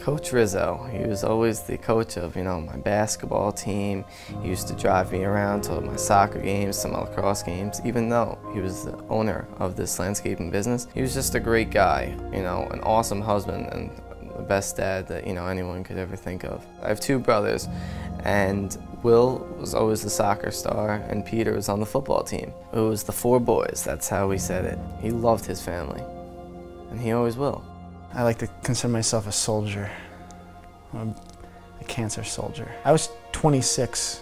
Coach Rizzo, he was always the coach of, my basketball team. He used to drive me around to my soccer games, to my lacrosse games. Even though he was the owner of this landscaping business, he was just a great guy, an awesome husband and the best dad that, anyone could ever think of. I have two brothers, and Will was always the soccer star, and Peter was on the football team. It was the four boys, that's how we said it. He loved his family, and he always will. I like to consider myself a soldier. I'm a cancer soldier. I was 26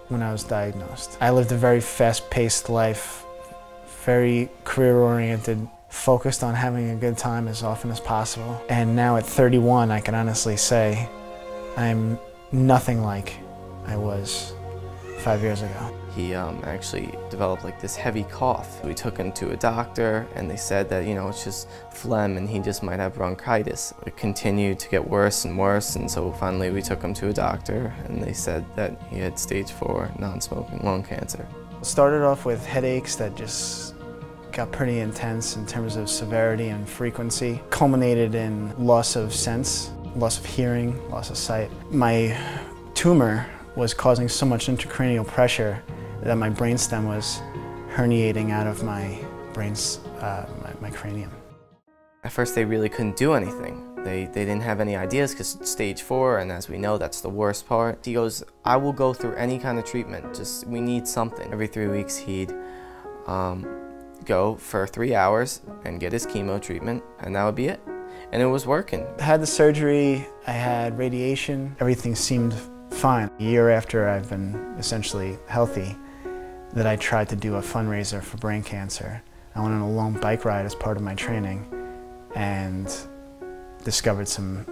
when I was diagnosed. I lived a very fast-paced life, very career-oriented, focused on having a good time as often as possible. And now at 31, I can honestly say I'm nothing like I was 5 years ago. He actually developed like this heavy cough. We took him to a doctor and they said that, it's just phlegm and he just might have bronchitis. It continued to get worse and worse, and so finally we took him to a doctor and they said that he had stage 4 non-smoking lung cancer. It started off with headaches that just got pretty intense in terms of severity and frequency, culminated in loss of sense, loss of hearing, loss of sight. My tumor was causing so much intracranial pressure that my brainstem was herniating out of my my cranium. At first they really couldn't do anything. They didn't have any ideas because it's stage 4, and as we know, that's the worst part. He goes, I will go through any kind of treatment, just we need something. Every 3 weeks he'd go for 3 hours and get his chemo treatment, and that would be it. And it was working. I had the surgery, I had radiation, everything seemed fine. A year after I've been essentially healthy, that I tried to do a fundraiser for brain cancer. I went on a long bike ride as part of my training and discovered some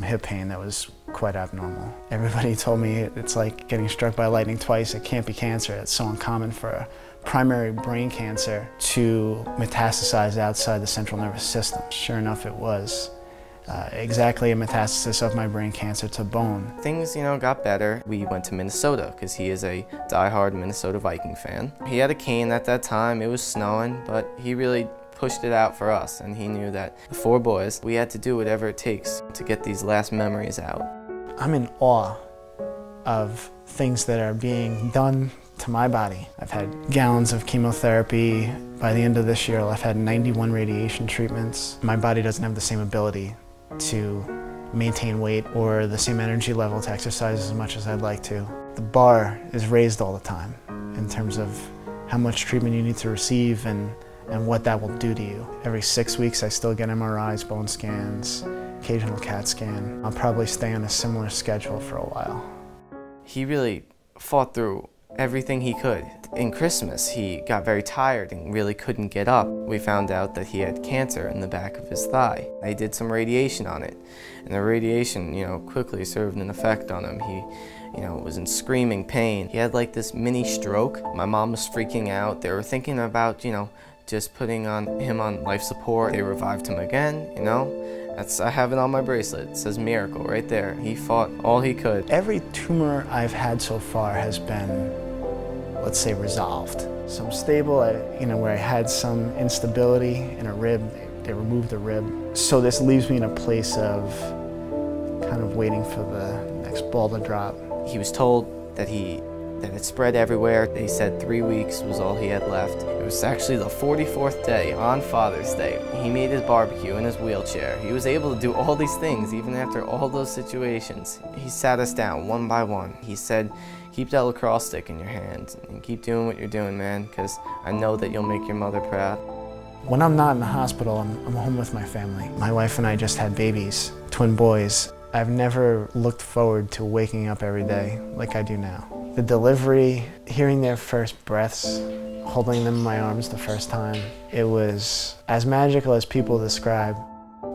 hip pain that was quite abnormal. Everybody told me it's like getting struck by lightning twice. It can't be cancer. It's so uncommon for a primary brain cancer to metastasize outside the central nervous system. Sure enough, it was. Exactly a metastasis of my brain cancer to bone. Things, got better. We went to Minnesota because he is a diehard Minnesota Viking fan. He had a cane at that time. It was snowing, but he really pushed it out for us, and he knew that the 4 boys, we had to do whatever it takes to get these last memories out. I'm in awe of things that are being done to my body. I've had gallons of chemotherapy. By the end of this year, I've had 91 radiation treatments. My body doesn't have the same ability to maintain weight or the same energy level to exercise as much as I'd like to. The bar is raised all the time in terms of how much treatment you need to receive and what that will do to you. Every 6 weeks I still get MRIs, bone scans, occasional CAT scan. I'll probably stay on a similar schedule for a while. He really fought through everything he could. In Christmas, he got very tired and really couldn't get up. We found out that he had cancer in the back of his thigh. I did some radiation on it, and the radiation, quickly served an effect on him. He, was in screaming pain. He had like this mini stroke. My mom was freaking out. They were thinking about, just putting him on life support. They revived him again, I have it on my bracelet. It says miracle right there. He fought all he could. Every tumor I've had so far has been, let's say, resolved. So I'm stable, where I had some instability in a rib, they removed the rib. So this leaves me in a place of kind of waiting for the next ball to drop. He was told that it spread everywhere. They said 3 weeks was all he had left. It was actually the 44th day, on Father's Day. He made his barbecue in his wheelchair. He was able to do all these things even after all those situations. He sat us down one by one. He said, keep that lacrosse stick in your hand and keep doing what you're doing, man, because I know that you'll make your mother proud. When I'm not in the hospital, I'm home with my family. My wife and I just had babies, twin boys. I've never looked forward to waking up every day like I do now. The delivery, hearing their first breaths, holding them in my arms the first time, it was as magical as people describe.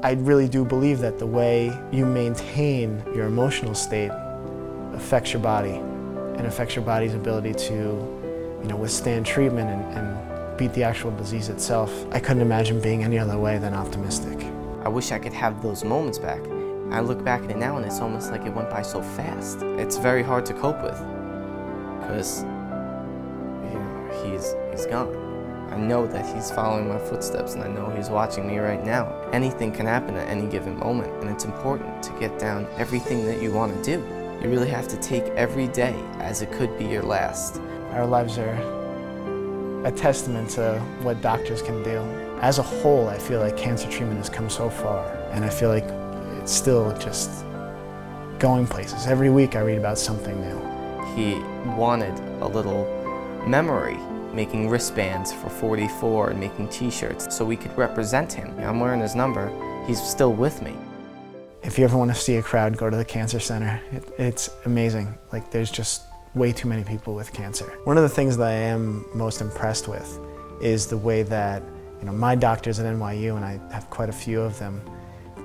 I really do believe that the way you maintain your emotional state affects your body and affects your body's ability to, withstand treatment and beat the actual disease itself. I couldn't imagine being any other way than optimistic. I wish I could have those moments back. I look back at it now and it's almost like it went by so fast. It's very hard to cope with because he's gone. I know that he's following my footsteps, and I know he's watching me right now. Anything can happen at any given moment, and it's important to get down everything that you want to do. You really have to take every day as it could be your last. Our lives are a testament to what doctors can do. As a whole, I feel like cancer treatment has come so far, and I feel like it's still just going places. Every week I read about something new. He wanted a little memory, making wristbands for 44 and making t-shirts so we could represent him. I'm wearing his number, he's still with me. If you ever want to see a crowd, go to the cancer center. It's amazing. Like, there's just way too many people with cancer. One of the things that I am most impressed with is the way that, my doctors at NYU, and I have quite a few of them,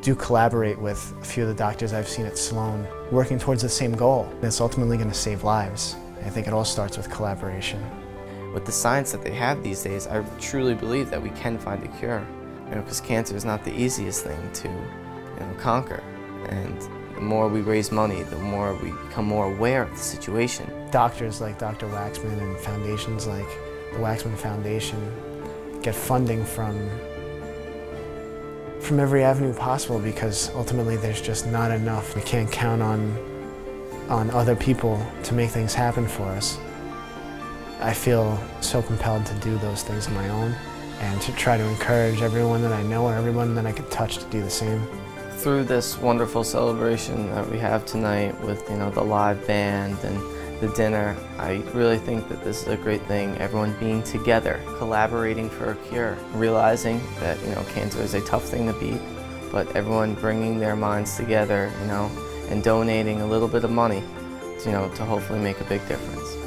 do collaborate with a few of the doctors I've seen at Sloan, working towards the same goal. It's ultimately going to save lives. I think it all starts with collaboration. With the science that they have these days, I truly believe that we can find a cure. Because cancer is not the easiest thing to conquer. And the more we raise money, the more we become more aware of the situation. Doctors like Dr. Waxman and foundations like the Waxman Foundation get funding from every avenue possible, because ultimately there's just not enough. We can't count on other people to make things happen for us. I feel so compelled to do those things on my own and to try to encourage everyone that I know or everyone that I could touch to do the same. Through this wonderful celebration that we have tonight with the live band and the dinner, I really think that this is a great thing. Everyone being together, collaborating for a cure, realizing that cancer is a tough thing to beat, but everyone bringing their minds together, and donating a little bit of money, to hopefully make a big difference.